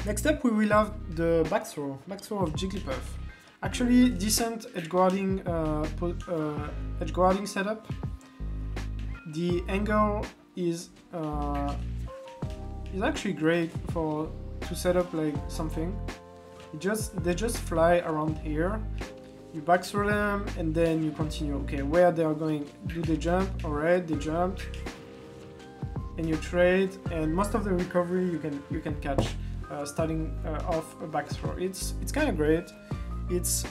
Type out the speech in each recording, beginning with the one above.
Next up, we will have the back throw of Jigglypuff. Actually, decent edge guarding setup. The angle is actually great to set up like something. They just fly around here. You back throw them and then you continue. Okay, where they are going? Do they jump? Alright, they jumped. And you trade, and most of the recovery you can catch starting off a back throw. It's kind of great. It's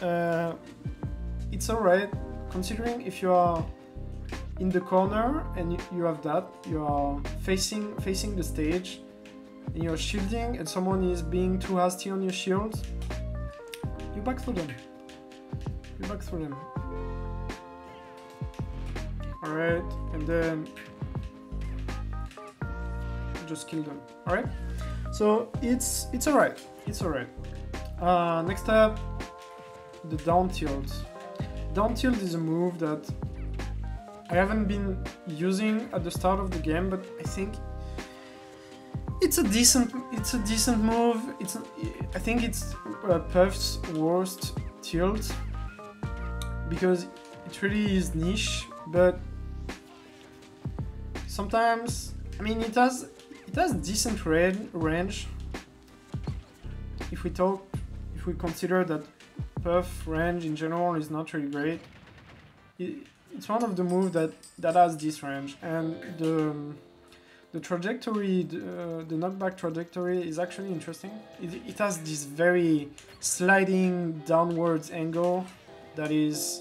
alright considering if you are in the corner and you have that, you are facing the stage and you're shielding and someone is being too hasty on your shield, you back through them. Alright, and then just kill them. Alright, so it's alright. Next up, the down tilt. Down tilt is a move that I haven't been using at the start of the game, but I think it's a decent move. I think it's Puff's worst tilt because it really is niche, but sometimes, I mean, it has decent range. If we consider that Puff range in general is not really great, it's one of the moves that has this range, and the trajectory, the knockback trajectory is actually interesting. It has this very sliding downwards angle that is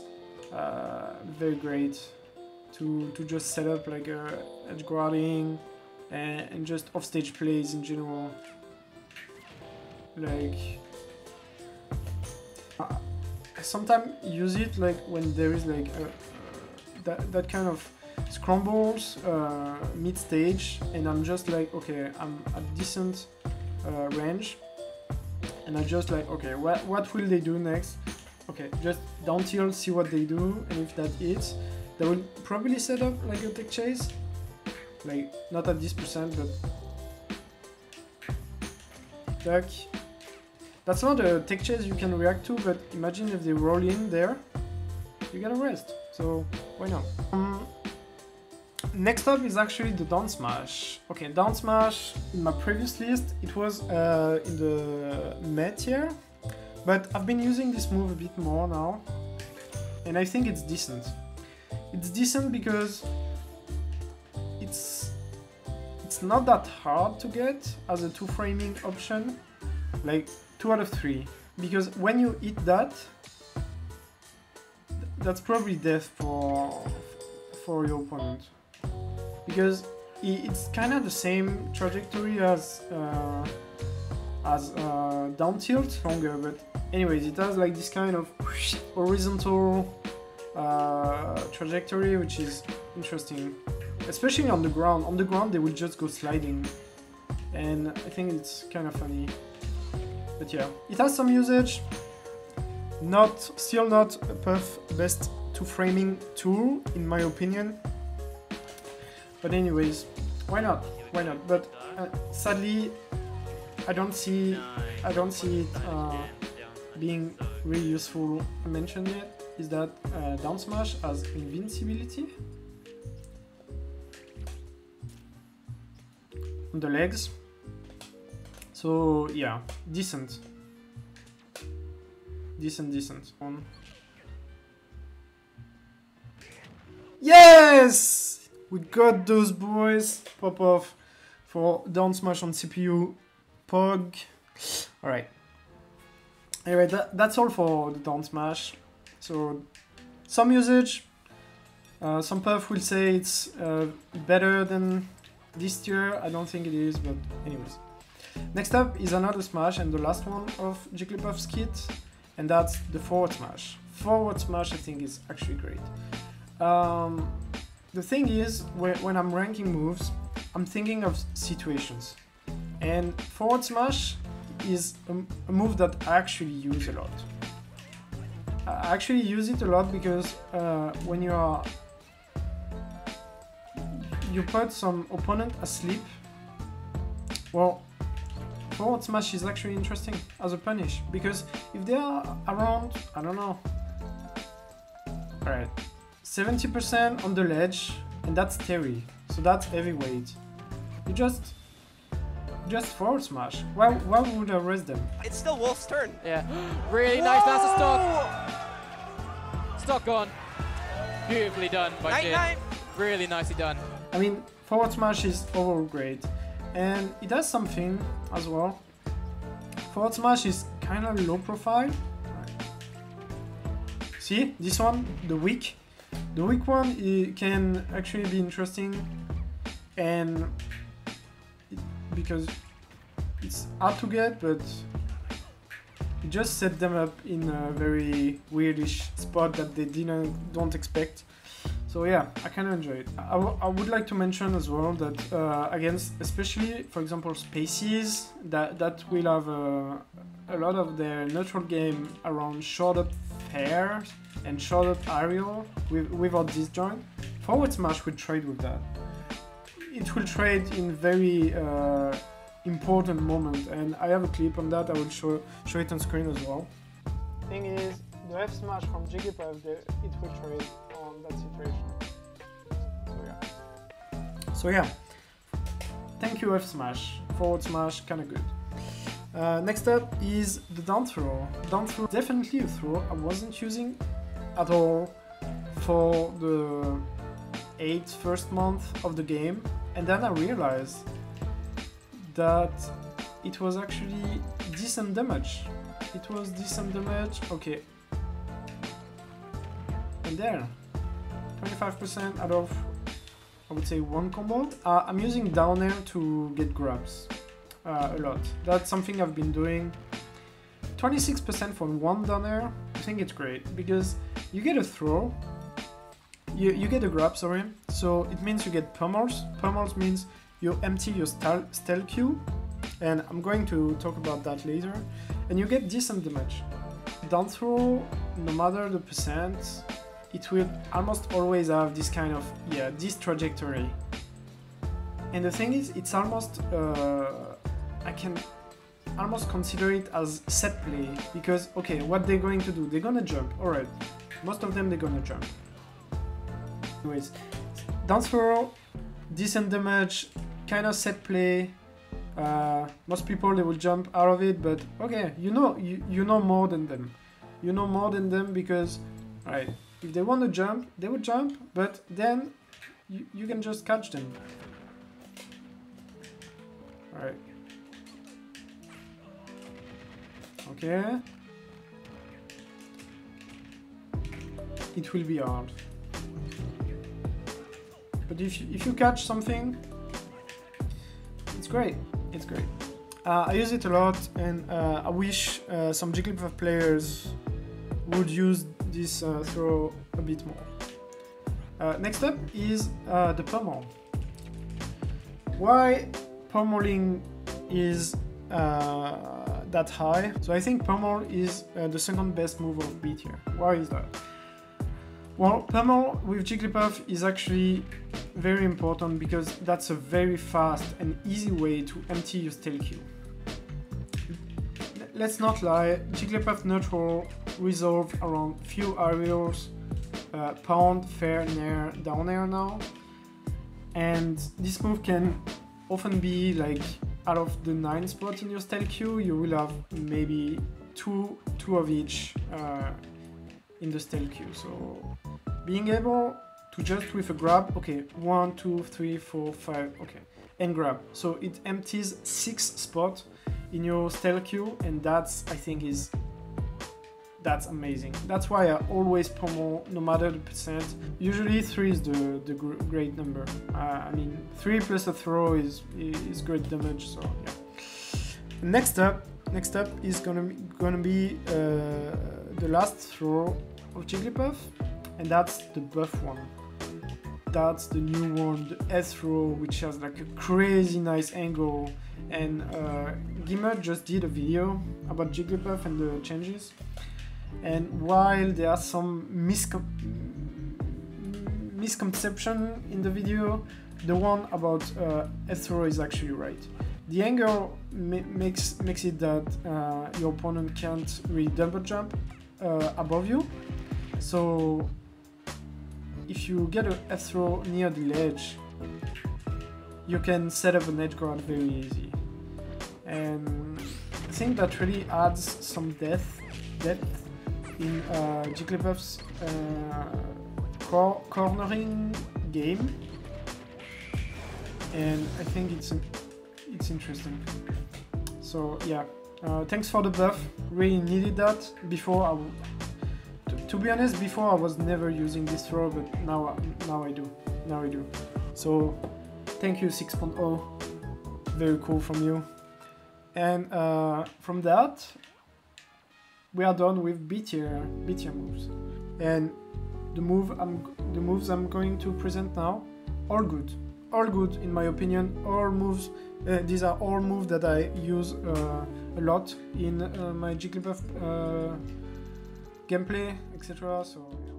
very great to just set up like a edge guarding and just offstage plays in general. Like I sometimes use it like when there is like that kind of scrambles mid stage, and I'm just like, okay, I'm at decent range, and I just like, okay, what will they do next? Okay, just down tilt, see what they do, and if that hits, they will probably set up like a tech chase, like not at this percent, but like that's not a tech chase you can react to, but imagine if they roll in there, you get a rest, so why not? Next up is actually the down smash. Okay, down smash, in my previous list, it was in the mid tier, but I've been using this move a bit more now, and I think it's decent. It's decent because it's not that hard to get as a 2-framing option, like 2 out of 3, because when you hit that, that's probably death for your opponent, because it's kind of the same trajectory as down tilt, longer, but anyways, it has like this kind of horizontal trajectory, which is interesting, especially on the ground. On the ground, they will just go sliding, and I think it's kind of funny. But yeah, it has some usage. Still not a Puff best 2-framing tool in my opinion. But anyways, why not? But sadly, I don't see it being really useful. I mentioned it, is that down smash has invincibility on the legs. So yeah, decent. Yes! We got those boys. Pop off for down smash on CPU. Pog. Alright. Anyway, that's all for the down smash. So, some usage. Some Puff will say it's better than this tier. I don't think it is, but anyways. Next up is another smash, and the last one of Jigglypuff's kit, and that's the forward smash. Forward smash, I think, is actually great. The thing is, when I'm ranking moves, I'm thinking of situations, and forward smash is a move that I actually use a lot. I actually use it a lot because when you put some opponent asleep, well, forward smash is actually interesting as a punish, because if they are around, I don't know, alright, 70% on the ledge, and that's Terry, so that's heavyweight. You just forward smash. Why would I rest them? It's still Wolf's turn. Yeah. Really nice master stock. Stock gone. Beautifully done by Jin. Really nicely done. I mean, forward smash is overall great. And it does something as well. Forward smash is kind of low profile. See, this one, the weak one, it can actually be interesting, and because it's hard to get, but it just set them up in a very weirdish spot that they don't expect. So yeah, I kind of enjoy it. I would like to mention as well that against, especially for example, Spaces, that will have a lot of their neutral game around short up fair and short up aerial without disjoint. Forward smash will trade with that. It will trade in very important moment, and I have a clip on that. I will show it on screen as well. Thing is, the F smash from Jigglypuff, it will trade on that situation. So yeah, thank you F smash. Forward smash, kind of good. Next up is the down throw. Down throw, definitely a throw I wasn't using at all for the first month of the game, and then I realized that it was actually decent damage. It was decent damage, okay. And there, 25% out of, I would say, one combo. I'm using down air to get grabs a lot. That's something I've been doing. 26% for one down air, I think it's great, because you get a throw, you get a grab, sorry, so it means you get pummels. Pummels means you empty your stealth queue, and I'm going to talk about that later, and you get decent damage. Down throw, no matter the percent, it will almost always have this kind of, yeah, this trajectory. And the thing is, it's almost, I can almost consider it as set play, because, okay, what they're going to do, they're gonna jump, alright, most of them they're gonna jump. Anyways, down throw, decent damage, kind of set play. Most people, they will jump out of it, but okay, you know more than them. You know more than them because, right, if they want to jump, they would jump, but then you can just catch them. Alright. Okay. It will be hard. But if you catch something, it's great. It's great. I use it a lot, and I wish some Jigglypuff players would use this throw a bit more. Next up is the pummel. Why pummeling is that high? So I think pummel is the second best move of beat here. Why is that? Well, pummel with Jigglypuff is actually very important because that's a very fast and easy way to empty your stealth queue. Let's not lie, Jigglypuff neutral resolve around few aerials, pound, fair, nair, down air now, and this move can often be like out of the 9 spots in your stealth queue, you will have maybe two of each in the stealth queue. So being able to just with a grab, okay, 1, 2, 3, 4, 5, okay, and grab. So it empties 6 spots in your stealth queue, and that's, I think, that's amazing. That's why I always pummel, no matter the percent. Usually 3 is the great number. I mean, 3 plus a throw is great damage. So yeah. Next up is gonna be the last throw of Jigglypuff, and that's the buff one. That's the new one, the S throw, which has like a crazy nice angle. And Gimmer just did a video about Jigglypuff and the changes. And while there are some misconception in the video, the one about S throw is actually right. The angle makes it that your opponent can't really double jump above you. So if you get a F throw near the ledge, you can set up an edge guard very easy. And I think that really adds some depth in Jigglypuff's cornering game. And I think it's interesting. So yeah, thanks for the buff. Really needed that. Before, to be honest, before I was never using this throw, but now I do. Now I do. So thank you 6.0. Very cool from you. And from that, we are done with B tier moves. And the moves I'm going to present now, all good. All good in my opinion. All moves. These are all moves that I use a lot in my Jigglypuff gameplay, etc. So. Yeah.